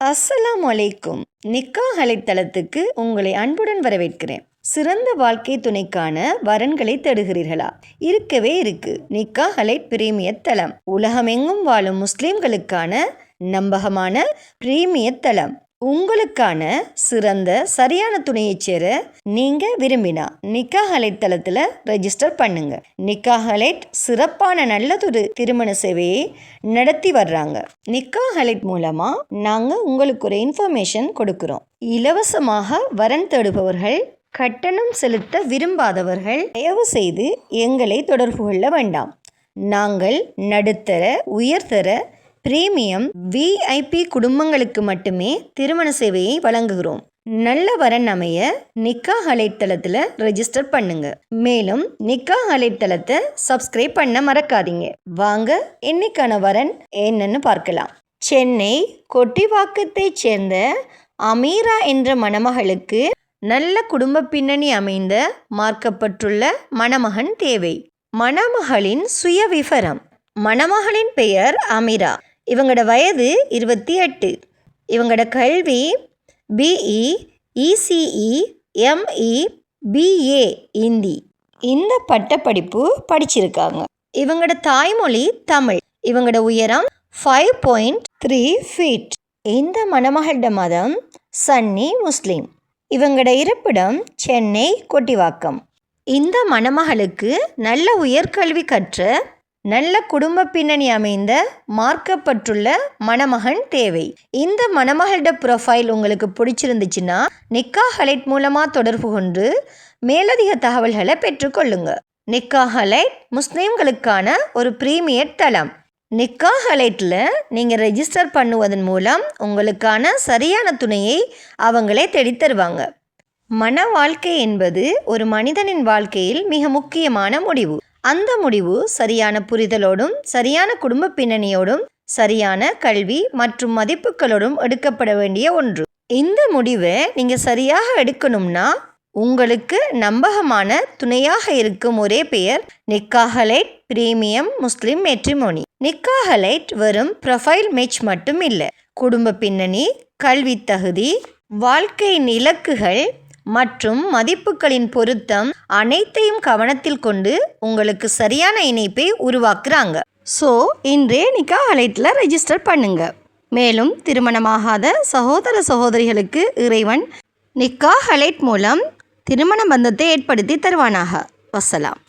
அஸ்ஸலாமு அலைக்கும். நிக்காஹ் அலைத்தளத்துக்கு உங்களை அன்புடன் வரவேற்கிறேன். சிறந்த வாழ்க்கை துணைக்கான வரன்களை தேடுகிறீர்களா? இருக்கவே இருக்கு நிக்காஹ் அலை பிரீமியர் தளம். உலகமெங்கும் வாழும் முஸ்லிம்களுக்கான நம்பகமான பிரீமியர் தளம். உங்களுக்கான சிறந்த சரியான துணையை சேர நீங்க விரும்பினா நிக்காஹ் அலைத்தளத்தில் ரெஜிஸ்டர் பண்ணுங்க. நிக்காஹ் அலைட் சிறப்பான நல்லதொரு திருமண சேவையை நடத்தி வர்றாங்க. நிக்காஹ் அலைட் மூலமா நாங்க உங்களுக்கு ஒரு இன்ஃபர்மேஷன் கொடுக்கிறோம். இலவசமாக வரன் தேடுபவர்கள், கட்டணம் செலுத்த விரும்பாதவர்கள் தயவு செய்து எங்களை தொடர்பு கொள்ள வேண்டாம். நாங்கள் நடுத்தர, உயர்தர, பிரீமியம், விஐபி குடும்பங்களுக்கு மட்டுமே திருமண சேவையை வழங்குகிறோம். நல்ல வரன் அமைய நிக்காஹ் அலைத்தளத்தில் ரெஜிஸ்டர் பண்ணுங்க. மேலும் நிக்காஹ் அலைத்தளத்தை சப்ஸ்கிரைப் பண்ண மறக்காதீங்க. வாங்க இன்னைக்கான வரன் என்னன்னு பார்க்கலாம். சென்னை கொட்டிவாக்கத்தைச் சேர்ந்த அமீரா என்ற மணமகளுக்கு நல்ல குடும்ப பின்னணி அமைந்த மார்க்கப்பட்டுள்ள மணமகன் தேவை. மணமகளின் சுய விவரம். மணமகளின் பெயர் அமீரா. இவங்களோட வயது 28. இவங்களோட கல்வி BE, ECE, ME, BA Hindi இந்த பட்டப்படிப்பு படிச்சிருக்காங்க. இவங்களோட தாய்மொழி தமிழ். இவங்களோட உயரம் 5.3 feet. இந்த மணமகளோட மதம் சன்னி முஸ்லீம். இவங்களோட இருப்பிடம் சென்னை கொட்டிவாக்கம். இந்த மணமகளுக்கு நல்ல உயர்கல்வி கற்ற, நல்ல குடும்ப பின்னணி அமைந்த மார்க்கப்பட்டுள்ள மணமகன் தேவை. இந்த மணமகளோட ப்ரொஃபைல் உங்களுக்கு பிடிச்சிருந்துச்சுன்னா நிக்காஹ் அலைட் மூலமாக தொடர்பு கொண்டு மேலதிக தகவல்களை பெற்றுக்கொள்ளுங்க. நிக்காஹ் அலைட் முஸ்லீம்களுக்கான ஒரு பிரீமியர் தளம். நிக்காஹ் அலைட்டில் நீங்கள் ரெஜிஸ்டர் பண்ணுவதன் மூலம் உங்களுக்கான சரியான துணையை அவங்களே தேடித்தருவாங்க. மன வாழ்க்கை என்பது ஒரு மனிதனின் வாழ்க்கையில் மிக முக்கியமான முடிவு. அந்த முடிவு சரியான புரிதலோடும், சரியான குடும்ப பின்னணியோடும், சரியான கல்வி மற்றும் மதிப்புகளோடும் எடுக்கப்பட வேண்டிய ஒன்று. இந்த முடிவை நீங்கள் சரியாக எடுக்கணும்னா உங்களுக்கு நம்பகமான துணையாக இருக்கும் ஒரே பெயர் நிக்காஹ் அலைட் பிரீமியம் முஸ்லிம் மேட்ரிமோனி. நிக்காஹ் அலைட் வெறும் ப்ரொஃபைல் மேட்ச் மட்டும் இல்லை. குடும்ப பின்னணி, கல்வி தகுதி, வாழ்க்கையின் இலக்குகள் மற்றும் மதிப்புகளின் பொருத்தம் அனைத்தையும் கவனத்தில் கொண்டு உங்களுக்கு சரியான இணைப்பை உருவாக்குறாங்க. ஸோ இன்றே நிக்காஹ் அலைட்டில் ரெஜிஸ்டர் பண்ணுங்க. மேலும் திருமணமாகாத சகோதர சகோதரிகளுக்கு இறைவன் நிக்காஹ் அலைட் மூலம் திருமண பந்தத்தை ஏற்படுத்தி தருவானாக. வசலாம்.